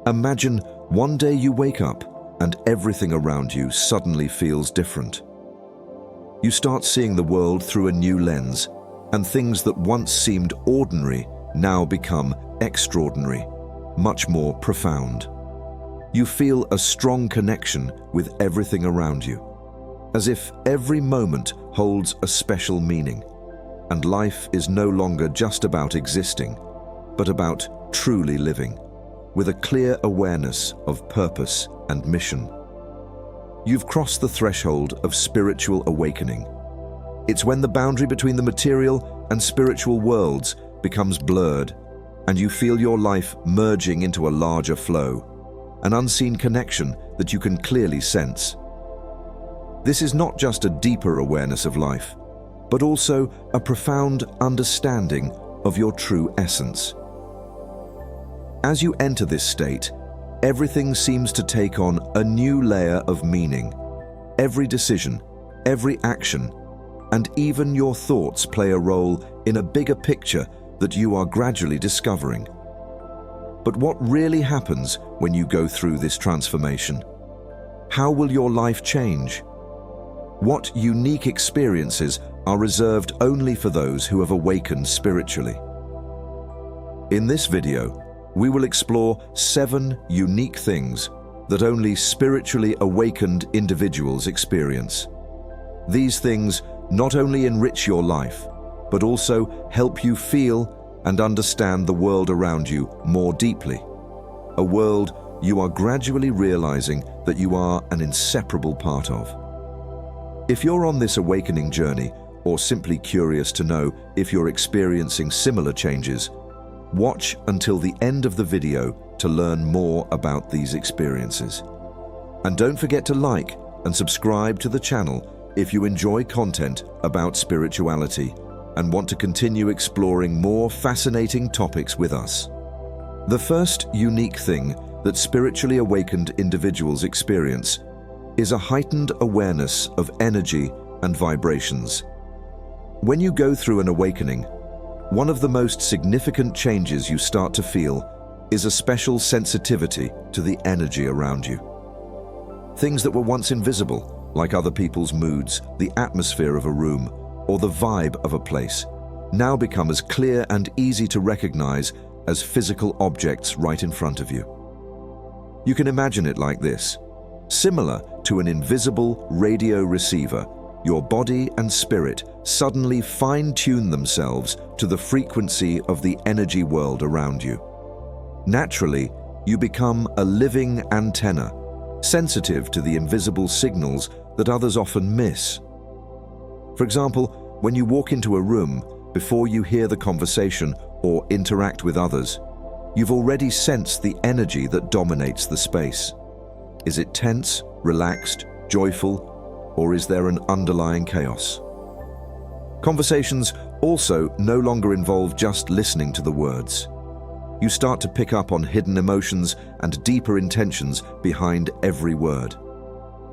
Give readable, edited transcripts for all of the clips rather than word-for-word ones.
Imagine one day you wake up and everything around you suddenly feels different. You start seeing the world through a new lens, and things that once seemed ordinary now become extraordinary, much more profound. You feel a strong connection with everything around you, as if every moment holds a special meaning, and life is no longer just about existing, but about truly living, with a clear awareness of purpose and mission. You've crossed the threshold of spiritual awakening. It's when the boundary between the material and spiritual worlds becomes blurred, and you feel your life merging into a larger flow, an unseen connection that you can clearly sense. This is not just a deeper awareness of life, but also a profound understanding of your true essence. As you enter this state, everything seems to take on a new layer of meaning. Every decision, every action, and even your thoughts play a role in a bigger picture that you are gradually discovering. But what really happens when you go through this transformation? How will your life change? What unique experiences are reserved only for those who have awakened spiritually? In this video, we will explore 7 unique things that only spiritually awakened individuals experience. These things not only enrich your life, but also help you feel and understand the world around you more deeply. A world you are gradually realizing that you are an inseparable part of. If you're on this awakening journey, or simply curious to know if you're experiencing similar changes, watch until the end of the video to learn more about these experiences. And don't forget to like and subscribe to the channel if you enjoy content about spirituality and want to continue exploring more fascinating topics with us. The first unique thing that spiritually awakened individuals experience is a heightened awareness of energy and vibrations. When you go through an awakening, one of the most significant changes you start to feel is a special sensitivity to the energy around you. Things that were once invisible, like other people's moods, the atmosphere of a room, or the vibe of a place, now become as clear and easy to recognize as physical objects right in front of you. You can imagine it like this. Similar to an invisible radio receiver, your body and spirit suddenly fine-tune themselves to the frequency of the energy world around you. Naturally, you become a living antenna, sensitive to the invisible signals that others often miss. For example, when you walk into a room, before you hear the conversation or interact with others, you've already sensed the energy that dominates the space. Is it tense, relaxed, joyful, or is there an underlying chaos? Conversations also no longer involve just listening to the words. You start to pick up on hidden emotions and deeper intentions behind every word.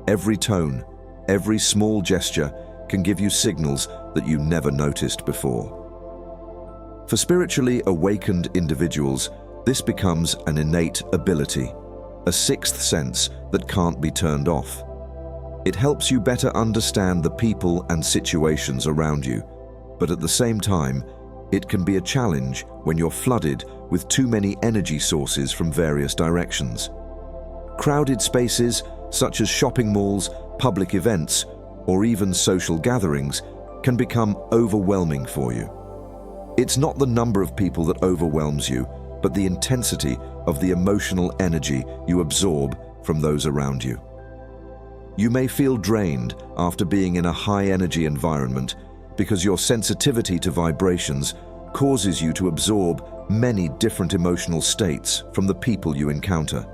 Every tone, every small gesture can give you signals that you never noticed before. For spiritually awakened individuals, this becomes an innate ability, a sixth sense that can't be turned off. It helps you better understand the people and situations around you, but at the same time, it can be a challenge when you're flooded with too many energy sources from various directions. Crowded spaces, such as shopping malls, public events, or even social gatherings, can become overwhelming for you. It's not the number of people that overwhelms you, but the intensity of the emotional energy you absorb from those around you. You may feel drained after being in a high-energy environment because your sensitivity to vibrations causes you to absorb many different emotional states from the people you encounter.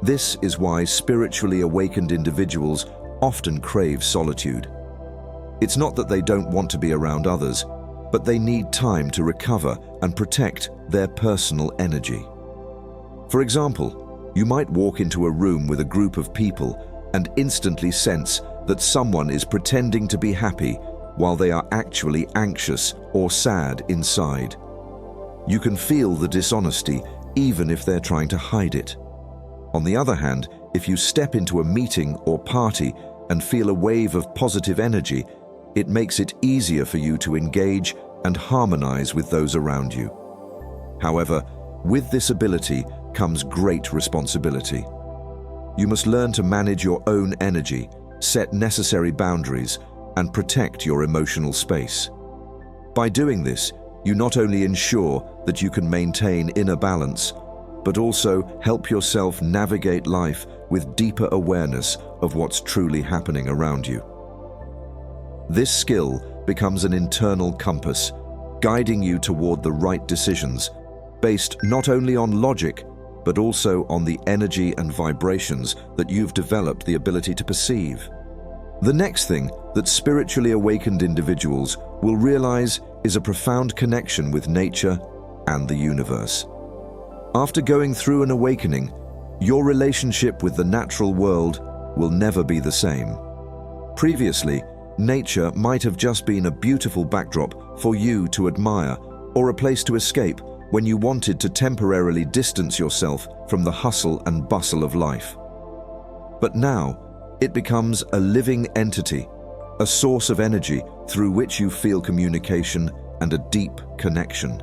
This is why spiritually awakened individuals often crave solitude. It's not that they don't want to be around others, but they need time to recover and protect their personal energy. For example, you might walk into a room with a group of people and instantly sense that someone is pretending to be happy while they are actually anxious or sad inside. You can feel the dishonesty even if they're trying to hide it. On the other hand, if you step into a meeting or party and feel a wave of positive energy, it makes it easier for you to engage and harmonize with those around you. However, with this ability comes great responsibility. You must learn to manage your own energy, set necessary boundaries, and protect your emotional space. By doing this, you not only ensure that you can maintain inner balance, but also help yourself navigate life with deeper awareness of what's truly happening around you. This skill becomes an internal compass, guiding you toward the right decisions, based not only on logic, but also on the energy and vibrations that you've developed the ability to perceive. The next thing that spiritually awakened individuals will realize is a profound connection with nature and the universe. After going through an awakening, your relationship with the natural world will never be the same. Previously, nature might have just been a beautiful backdrop for you to admire or a place to escape when you wanted to temporarily distance yourself from the hustle and bustle of life. But now, it becomes a living entity, a source of energy through which you feel communication and a deep connection.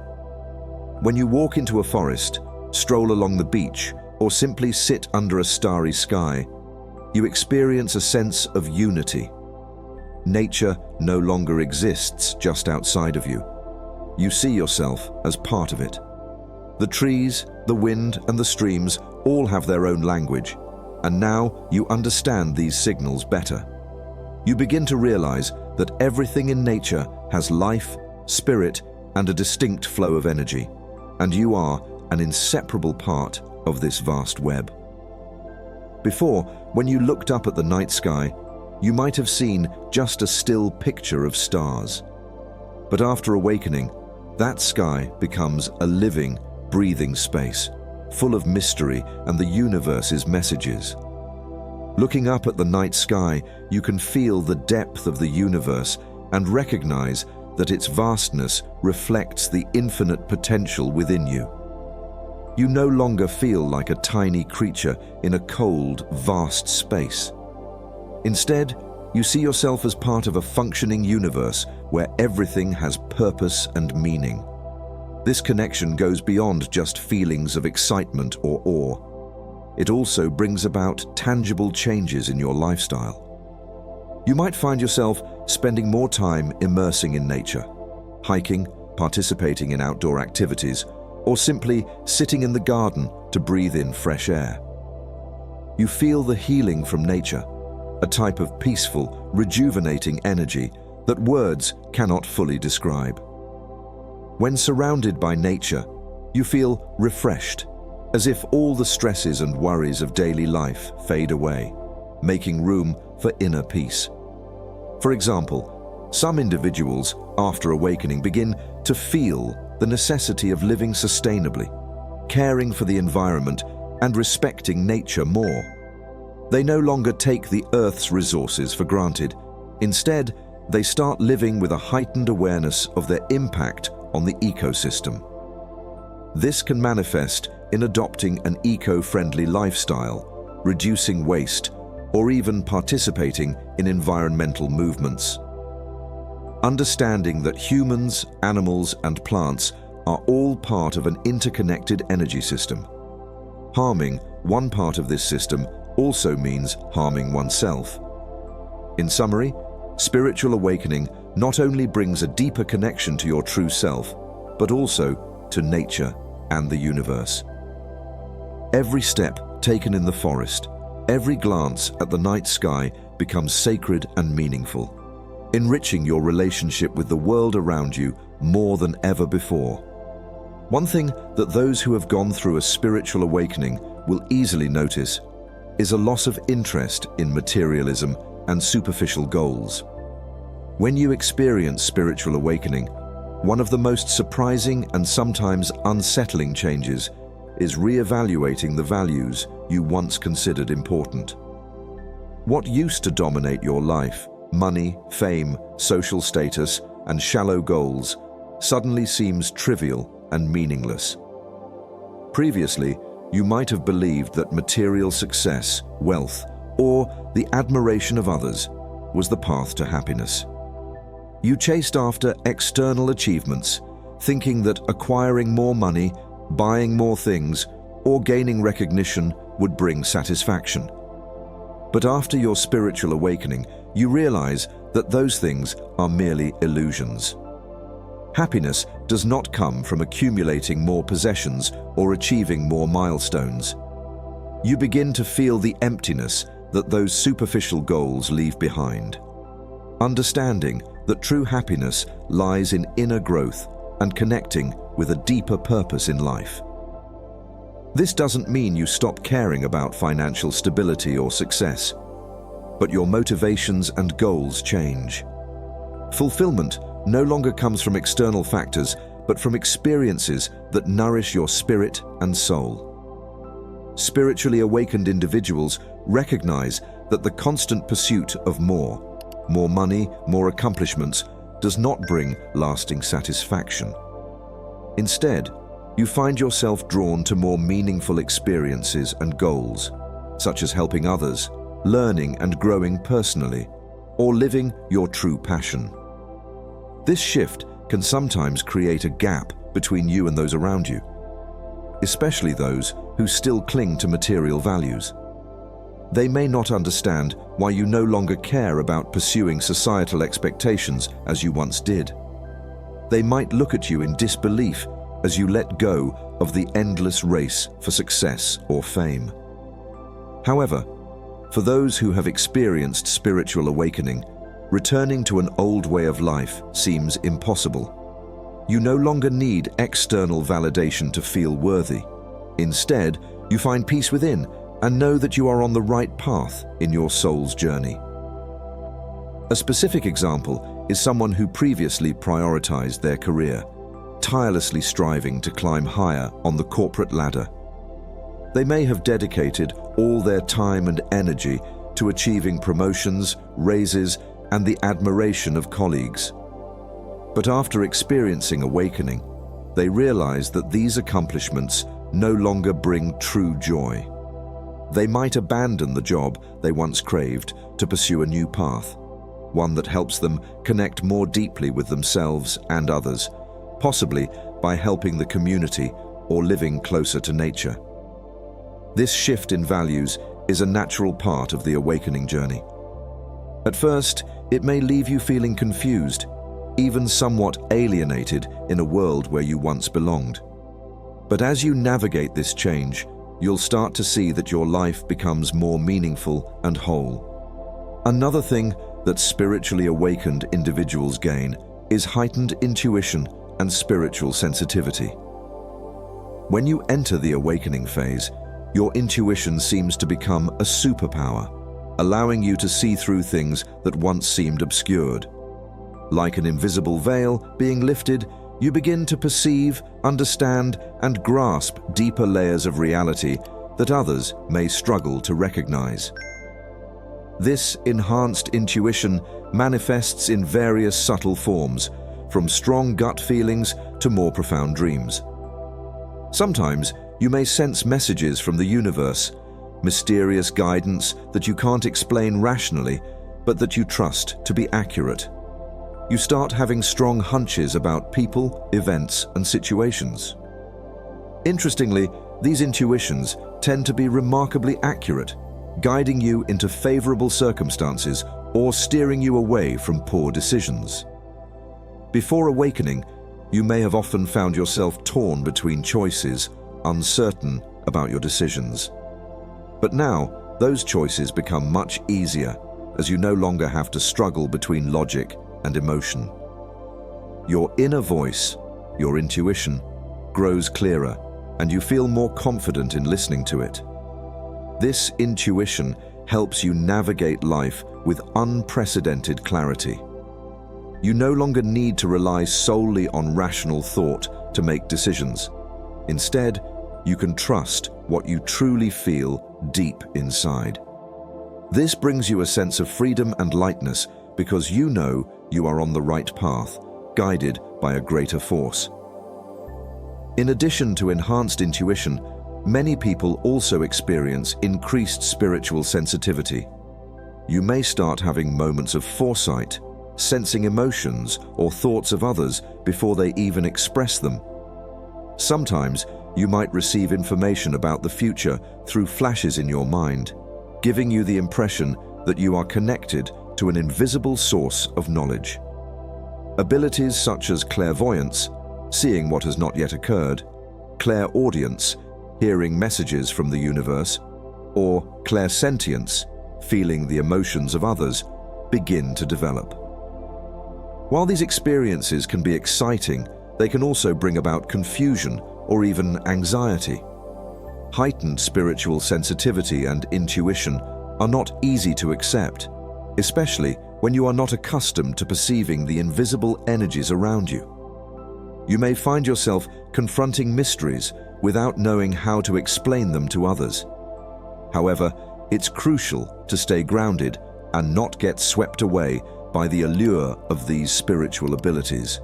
When you walk into a forest, stroll along the beach, or simply sit under a starry sky, you experience a sense of unity. Nature no longer exists just outside of you. You see yourself as part of it. The trees, the wind, and the streams all have their own language, and now you understand these signals better. You begin to realize that everything in nature has life, spirit, and a distinct flow of energy, and you are an inseparable part of this vast web. Before, when you looked up at the night sky, you might have seen just a still picture of stars. But after awakening, that sky becomes a living, breathing space, full of mystery and the universe's messages. Looking up at the night sky, you can feel the depth of the universe and recognize that its vastness reflects the infinite potential within you. You no longer feel like a tiny creature in a cold, vast space. Instead, you see yourself as part of a functioning universe where everything has purpose and meaning. This connection goes beyond just feelings of excitement or awe. It also brings about tangible changes in your lifestyle. You might find yourself spending more time immersing in nature, hiking, participating in outdoor activities, or simply sitting in the garden to breathe in fresh air. You feel the healing from nature, a type of peaceful, rejuvenating energy that words cannot fully describe. When surrounded by nature, you feel refreshed, as if all the stresses and worries of daily life fade away, making room for inner peace. For example, some individuals, after awakening, begin to feel the necessity of living sustainably, caring for the environment and respecting nature more. They no longer take the Earth's resources for granted. Instead, they start living with a heightened awareness of their impact on the ecosystem. This can manifest in adopting an eco-friendly lifestyle, reducing waste, or even participating in environmental movements. Understanding that humans, animals, and plants are all part of an interconnected energy system. Harming one part of this system also means harming oneself. In summary, spiritual awakening not only brings a deeper connection to your true self, but also to nature and the universe. Every step taken in the forest, every glance at the night sky becomes sacred and meaningful, enriching your relationship with the world around you more than ever before. One thing that those who have gone through a spiritual awakening will easily notice is a loss of interest in materialism and superficial goals. When you experience spiritual awakening, one of the most surprising and sometimes unsettling changes is reevaluating the values you once considered important. What used to dominate your life, money, fame, social status, and shallow goals, suddenly seems trivial and meaningless. Previously, you might have believed that material success, wealth, or the admiration of others was the path to happiness. You chased after external achievements, thinking that acquiring more money, buying more things, or gaining recognition would bring satisfaction. But after your spiritual awakening, you realize that those things are merely illusions. Happiness does not come from accumulating more possessions or achieving more milestones. You begin to feel the emptiness that those superficial goals leave behind. Understanding that true happiness lies in inner growth and connecting with a deeper purpose in life. This doesn't mean you stop caring about financial stability or success, but your motivations and goals change. Fulfillment no longer comes from external factors, but from experiences that nourish your spirit and soul. Spiritually awakened individuals recognize that the constant pursuit of more money, more accomplishments, does not bring lasting satisfaction. Instead, you find yourself drawn to more meaningful experiences and goals, such as helping others, learning and growing personally, or living your true passion. This shift can sometimes create a gap between you and those around you, especially those who still cling to material values. They may not understand why you no longer care about pursuing societal expectations as you once did. They might look at you in disbelief as you let go of the endless race for success or fame. However, for those who have experienced spiritual awakening, returning to an old way of life seems impossible. You no longer need external validation to feel worthy. Instead, you find peace within and know that you are on the right path in your soul's journey. A specific example is someone who previously prioritized their career, tirelessly striving to climb higher on the corporate ladder. They may have dedicated all their time and energy to achieving promotions, raises, and the admiration of colleagues. But after experiencing awakening, they realize that these accomplishments no longer bring true joy. They might abandon the job they once craved to pursue a new path, one that helps them connect more deeply with themselves and others, possibly by helping the community or living closer to nature. This shift in values is a natural part of the awakening journey. At first, it may leave you feeling confused, even somewhat alienated in a world where you once belonged. But as you navigate this change, you'll start to see that your life becomes more meaningful and whole. Another thing that spiritually awakened individuals gain is heightened intuition and spiritual sensitivity. When you enter the awakening phase, your intuition seems to become a superpower, allowing you to see through things that once seemed obscured. Like an invisible veil being lifted, you begin to perceive, understand, and grasp deeper layers of reality that others may struggle to recognize. This enhanced intuition manifests in various subtle forms, from strong gut feelings to more profound dreams. Sometimes you may sense messages from the universe, mysterious guidance that you can't explain rationally, but that you trust to be accurate. You start having strong hunches about people, events, and situations. Interestingly, these intuitions tend to be remarkably accurate, guiding you into favorable circumstances or steering you away from poor decisions. Before awakening, you may have often found yourself torn between choices, uncertain about your decisions. But now, those choices become much easier as you no longer have to struggle between logic and emotion. Your inner voice, your intuition, grows clearer, and you feel more confident in listening to it. This intuition helps you navigate life with unprecedented clarity. You no longer need to rely solely on rational thought to make decisions. Instead, you can trust what you truly feel deep inside. This brings you a sense of freedom and lightness because you know you are on the right path, guided by a greater force. In addition to enhanced intuition, many people also experience increased spiritual sensitivity. You may start having moments of foresight, sensing emotions or thoughts of others before they even express them. Sometimes you might receive information about the future through flashes in your mind, giving you the impression that you are connected to an invisible source of knowledge. Abilities such as clairvoyance, seeing what has not yet occurred, clairaudience, hearing messages from the universe, or clairsentience, feeling the emotions of others, begin to develop. While these experiences can be exciting, they can also bring about confusion or even anxiety. Heightened spiritual sensitivity and intuition are not easy to accept, especially when you are not accustomed to perceiving the invisible energies around you. You may find yourself confronting mysteries without knowing how to explain them to others. However, it's crucial to stay grounded and not get swept away by the allure of these spiritual abilities.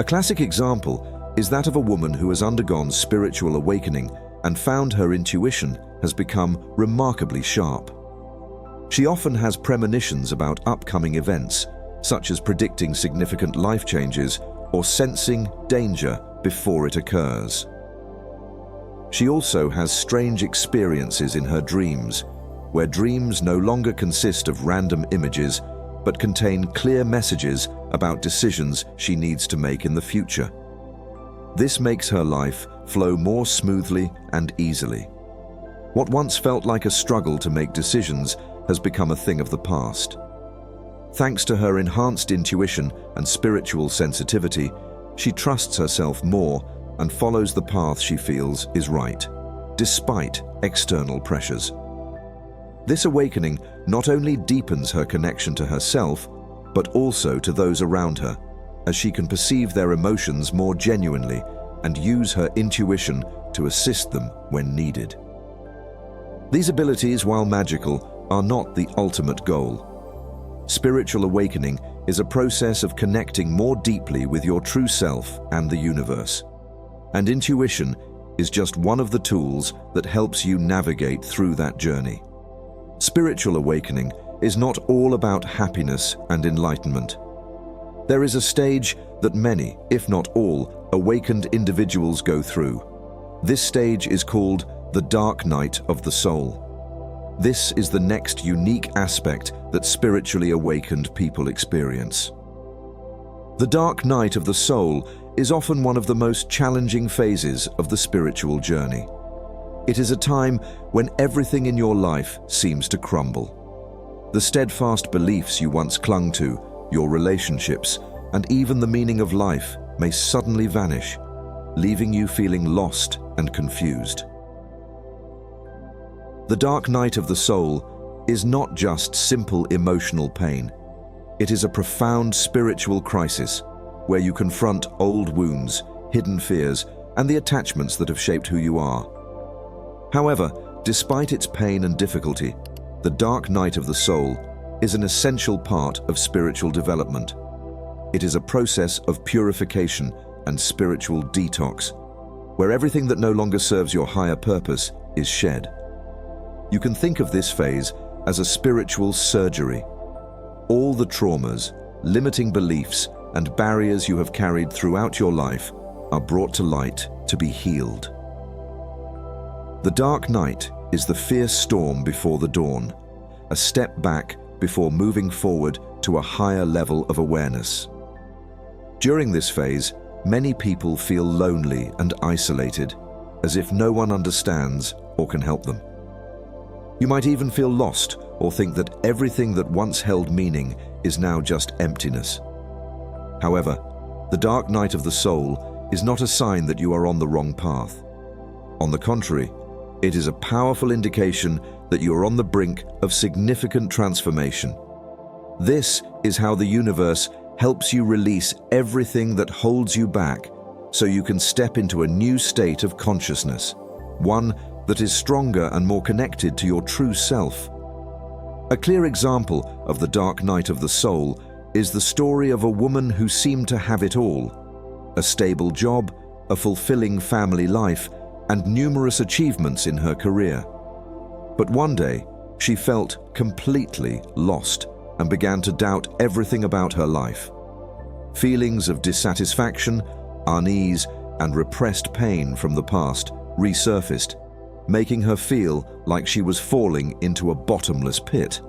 A classic example is that of a woman who has undergone spiritual awakening and found her intuition has become remarkably sharp. She often has premonitions about upcoming events, such as predicting significant life changes or sensing danger before it occurs. She also has strange experiences in her dreams, where dreams no longer consist of random images, but contain clear messages about decisions she needs to make in the future. This makes her life flow more smoothly and easily. What once felt like a struggle to make decisions has become a thing of the past. Thanks to her enhanced intuition and spiritual sensitivity, she trusts herself more and follows the path she feels is right, despite external pressures. This awakening not only deepens her connection to herself, but also to those around her, as she can perceive their emotions more genuinely and use her intuition to assist them when needed. These abilities, while magical, are not the ultimate goal. Spiritual awakening is a process of connecting more deeply with your true self and the universe. And intuition is just one of the tools that helps you navigate through that journey. Spiritual awakening is not all about happiness and enlightenment. There is a stage that many, if not all, awakened individuals go through. This stage is called the dark night of the soul. This is the next unique aspect that spiritually awakened people experience. The dark night of the soul is often one of the most challenging phases of the spiritual journey. It is a time when everything in your life seems to crumble. The steadfast beliefs you once clung to, your relationships, and even the meaning of life may suddenly vanish, leaving you feeling lost and confused. The dark night of the soul is not just simple emotional pain. It is a profound spiritual crisis where you confront old wounds, hidden fears, and the attachments that have shaped who you are. However, despite its pain and difficulty, the dark night of the soul is an essential part of spiritual development. It is a process of purification and spiritual detox, where everything that no longer serves your higher purpose is shed. You can think of this phase as a spiritual surgery. All the traumas, limiting beliefs, and barriers you have carried throughout your life are brought to light to be healed. The dark night is the fierce storm before the dawn, a step back before moving forward to a higher level of awareness. During this phase, many people feel lonely and isolated, as if no one understands or can help them. You might even feel lost or think that everything that once held meaning is now just emptiness. However, the dark night of the soul is not a sign that you are on the wrong path. On the contrary, it is a powerful indication that you are on the brink of significant transformation. This is how the universe helps you release everything that holds you back so you can step into a new state of consciousness, one that is stronger and more connected to your true self. A clear example of the dark night of the soul is the story of a woman who seemed to have it all: a stable job, a fulfilling family life, and numerous achievements in her career. But one day, she felt completely lost and began to doubt everything about her life. Feelings of dissatisfaction, unease, and repressed pain from the past resurfaced, making her feel like she was falling into a bottomless pit.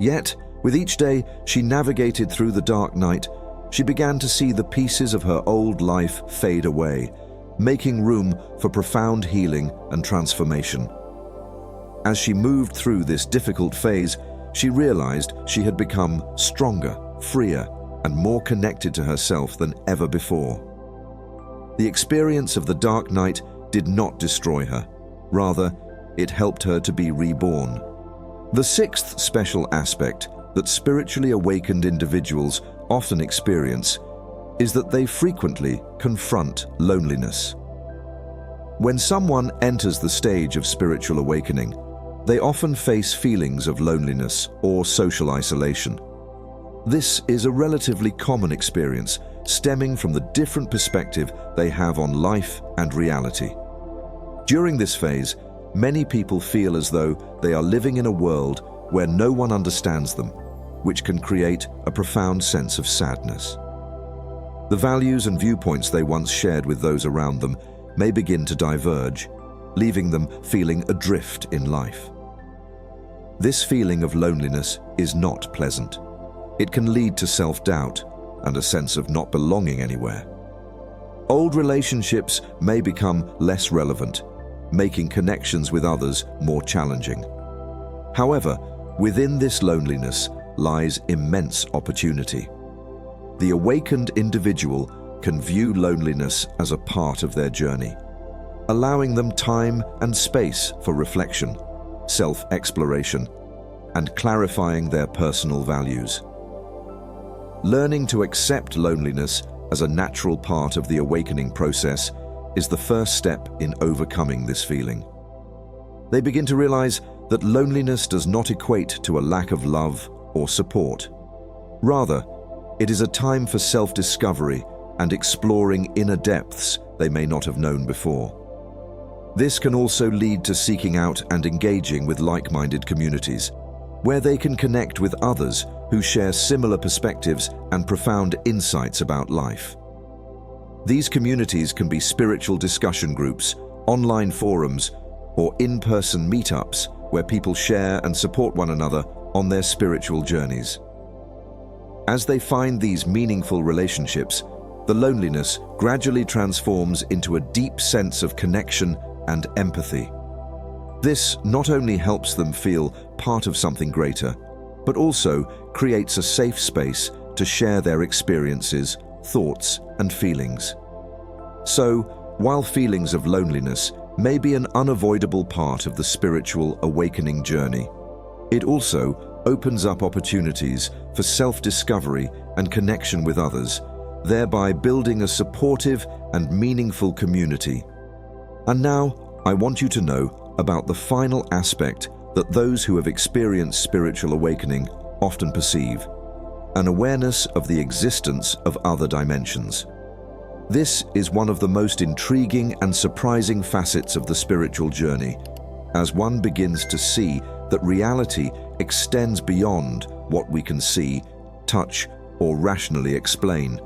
Yet, with each day she navigated through the dark night, she began to see the pieces of her old life fade away, making room for profound healing and transformation. As she moved through this difficult phase, she realized she had become stronger, freer, and more connected to herself than ever before. The experience of the dark night did not destroy her. Rather, it helped her to be reborn. The sixth special aspect that spiritually awakened individuals often experience is that they frequently confront loneliness. When someone enters the stage of spiritual awakening, they often face feelings of loneliness or social isolation. This is a relatively common experience, stemming from the different perspective they have on life and reality. During this phase, many people feel as though they are living in a world where no one understands them, which can create a profound sense of sadness. The values and viewpoints they once shared with those around them may begin to diverge, leaving them feeling adrift in life. This feeling of loneliness is not pleasant. It can lead to self-doubt and a sense of not belonging anywhere. Old relationships may become less relevant, making connections with others more challenging. However, within this loneliness lies immense opportunity. The awakened individual can view loneliness as a part of their journey, allowing them time and space for reflection, self-exploration, and clarifying their personal values. Learning to accept loneliness as a natural part of the awakening process is the first step in overcoming this feeling. They begin to realize that loneliness does not equate to a lack of love or support. Rather, it is a time for self-discovery and exploring inner depths they may not have known before. This can also lead to seeking out and engaging with like-minded communities, where they can connect with others who share similar perspectives and profound insights about life. These communities can be spiritual discussion groups, online forums, or in-person meetups where people share and support one another on their spiritual journeys. As they find these meaningful relationships, the loneliness gradually transforms into a deep sense of connection and empathy. This not only helps them feel part of something greater, but also creates a safe space to share their experiences, thoughts, and feelings. So, while feelings of loneliness may be an unavoidable part of the spiritual awakening journey, it also opens up opportunities for self-discovery and connection with others, thereby building a supportive and meaningful community. And now, I want you to know about the final aspect that those who have experienced spiritual awakening often perceive: an awareness of the existence of other dimensions. This is one of the most intriguing and surprising facets of the spiritual journey, as one begins to see that reality extends beyond what we can see, touch, or rationally explain.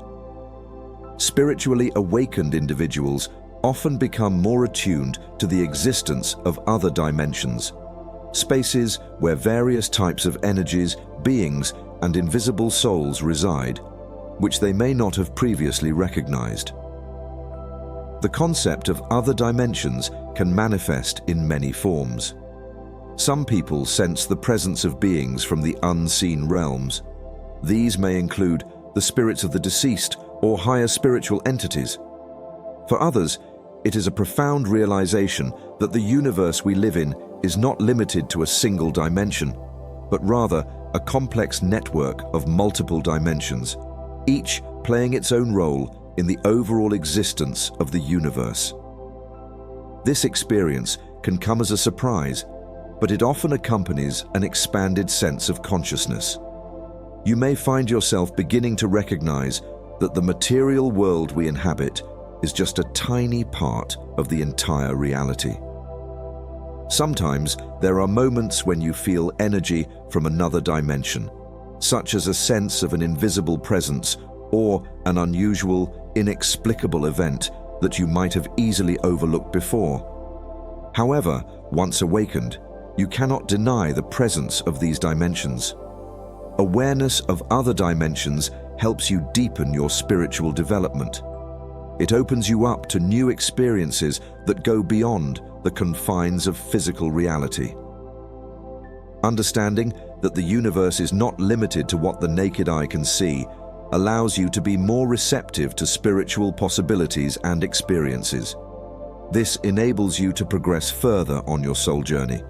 Spiritually awakened individuals often become more attuned to the existence of other dimensions, spaces where various types of energies, beings, and invisible souls reside, which they may not have previously recognized. The concept of other dimensions can manifest in many forms. Some people sense the presence of beings from the unseen realms. These may include the spirits of the deceased or higher spiritual entities. For others, it is a profound realization that the universe we live in is not limited to a single dimension, but rather a complex network of multiple dimensions, each playing its own role in the overall existence of the universe. This experience can come as a surprise, but it often accompanies an expanded sense of consciousness. You may find yourself beginning to recognize that the material world we inhabit is just a tiny part of the entire reality. Sometimes there are moments when you feel energy from another dimension, such as a sense of an invisible presence or an unusual, inexplicable event that you might have easily overlooked before. However, once awakened, you cannot deny the presence of these dimensions. Awareness of other dimensions helps you deepen your spiritual development. It opens you up to new experiences that go beyond the confines of physical reality. Understanding that the universe is not limited to what the naked eye can see allows you to be more receptive to spiritual possibilities and experiences. This enables you to progress further on your soul journey,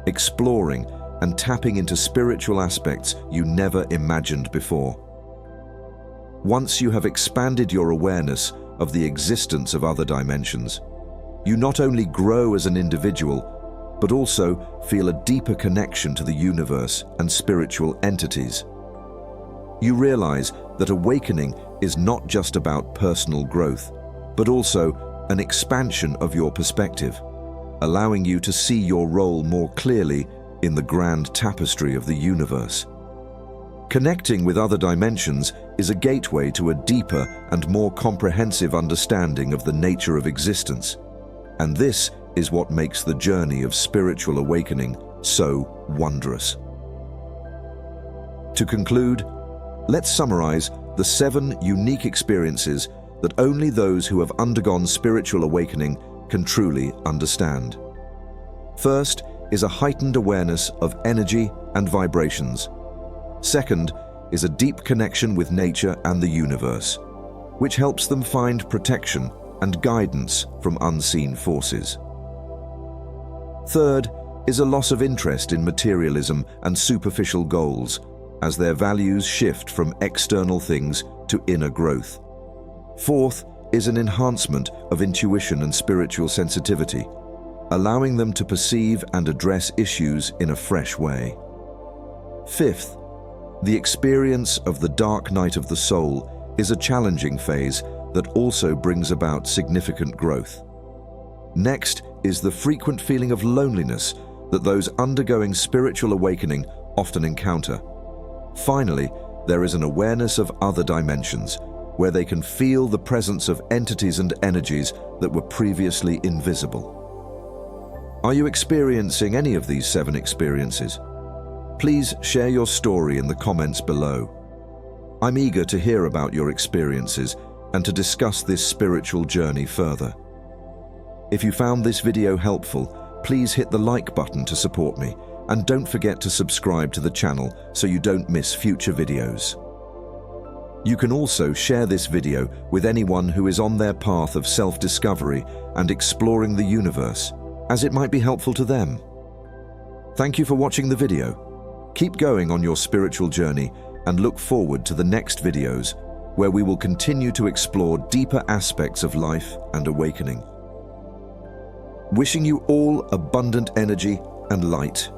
exploring and tapping into spiritual aspects you never imagined before. Once you have expanded your awareness of the existence of other dimensions, you not only grow as an individual, but also feel a deeper connection to the universe and spiritual entities. You realize that awakening is not just about personal growth, but also an expansion of your perspective, allowing you to see your role more clearly in the grand tapestry of the universe. Connecting with other dimensions is a gateway to a deeper and more comprehensive understanding of the nature of existence, and this is what makes the journey of spiritual awakening so wondrous. To conclude, let's summarize the 7 unique experiences that only those who have undergone spiritual awakening can truly understand. First is a heightened awareness of energy and vibrations. Second is a deep connection with nature and the universe, which helps them find protection and guidance from unseen forces. Third is a loss of interest in materialism and superficial goals, as their values shift from external things to inner growth. Fourth is an enhancement of intuition and spiritual sensitivity, allowing them to perceive and address issues in a fresh way. Fifth, the experience of the dark night of the soul is a challenging phase that also brings about significant growth. Next is the frequent feeling of loneliness that those undergoing spiritual awakening often encounter. Finally, there is an awareness of other dimensions, where they can feel the presence of entities and energies that were previously invisible. Are you experiencing any of these 7 experiences? Please share your story in the comments below. I'm eager to hear about your experiences and to discuss this spiritual journey further. If you found this video helpful, please hit the like button to support me, and don't forget to subscribe to the channel so you don't miss future videos. You can also share this video with anyone who is on their path of self-discovery and exploring the universe, as it might be helpful to them. Thank you for watching the video. Keep going on your spiritual journey and look forward to the next videos, where we will continue to explore deeper aspects of life and awakening. Wishing you all abundant energy and light.